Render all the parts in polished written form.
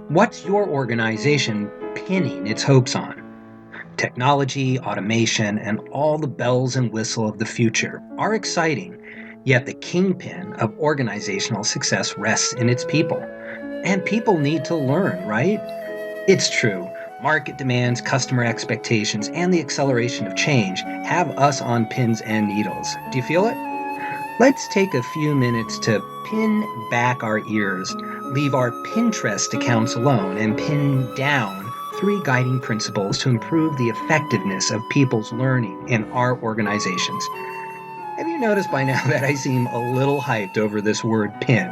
What's your organization pinning its hopes on? Technology, automation, and all the bells and whistle of the future are exciting, yet the kingpin of organizational success rests in its people. And people need to learn, right? It's true. Market demands, customer expectations, and the acceleration of change have us on pins and needles. Do you feel it? Let's take a few minutes to pin back our ears, leave our Pinterest accounts alone, and pin down three guiding principles to improve the effectiveness of people's learning in our organizations. Have you noticed by now that I seem a little hyped over this word pin?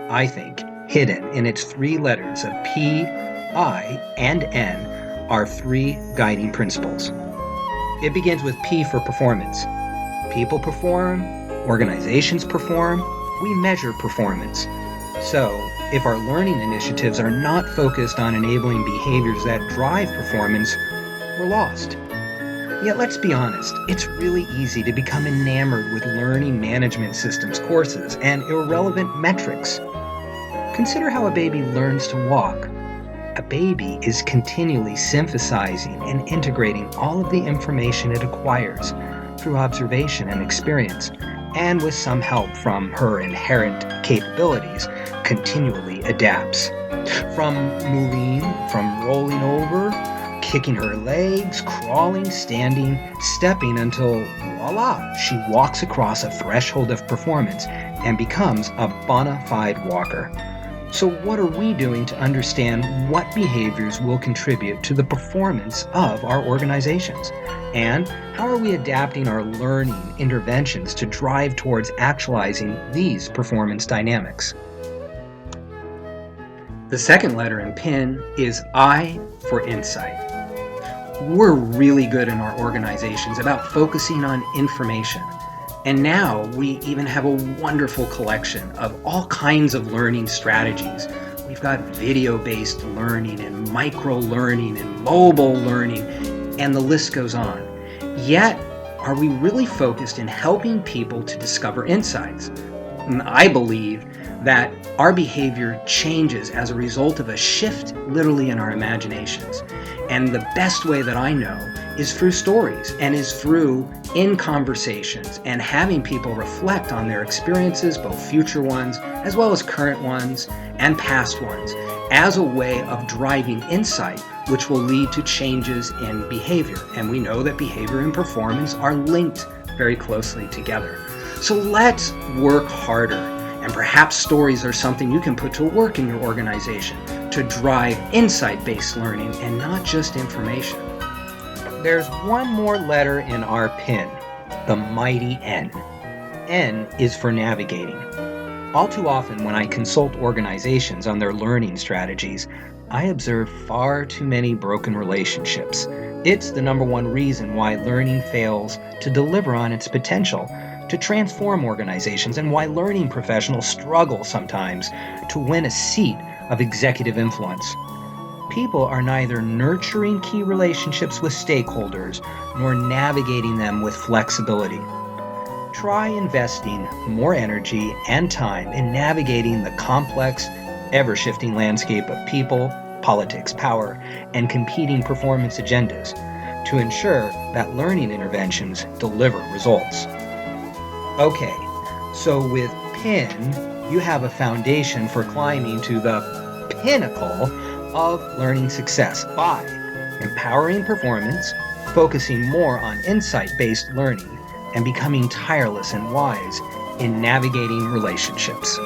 I think hidden in its three letters of P, I, and N are three guiding principles. It begins with P for performance. People perform, organizations perform, we measure performance. So, if our learning initiatives are not focused on enabling behaviors that drive performance, we're lost. Yet let's be honest, it's really easy to become enamored with learning management systems courses and irrelevant metrics. Consider how a baby learns to walk. A baby is continually synthesizing and integrating all of the information it acquires through observation and experience, and with some help from her inherent capabilities, continually adapts. From moving, from rolling over, kicking her legs, crawling, standing, stepping until, voila, she walks across a threshold of performance and becomes a bona fide walker. So what are we doing to understand what behaviors will contribute to the performance of our organizations? And how are we adapting our learning interventions to drive towards actualizing these performance dynamics? The second letter in PIN is I for insight. We're really good in our organizations about focusing on information. And now we even have a wonderful collection of all kinds of learning strategies. We've got video-based learning and micro-learning and mobile learning, and the list goes on. Yet, are we really focused in helping people to discover insights? And I believe that our behavior changes as a result of a shift literally in our imaginations. And the best way that I know is through stories and is through in conversations and having people reflect on their experiences, both future ones as well as current ones and past ones, as a way of driving insight, which will lead to changes in behavior. And we know that behavior and performance are linked very closely together. So let's work harder. And perhaps stories are something you can put to work in your organization to drive insight-based learning and not just information. There's one more letter in our PIN, the mighty N. N is for navigating. All too often when I consult organizations on their learning strategies, I observe far too many broken relationships. It's the number one reason why learning fails to deliver on its potential to transform organizations, and why learning professionals struggle sometimes to win a seat of executive influence. People are neither nurturing key relationships with stakeholders nor navigating them with flexibility. Try investing more energy and time in navigating the complex, ever-shifting landscape of people, politics, power, and competing performance agendas to ensure that learning interventions deliver results. Okay, so with PIN, you have a foundation for climbing to the pinnacle of learning success by empowering performance, focusing more on insight-based learning, and becoming tireless and wise in navigating relationships.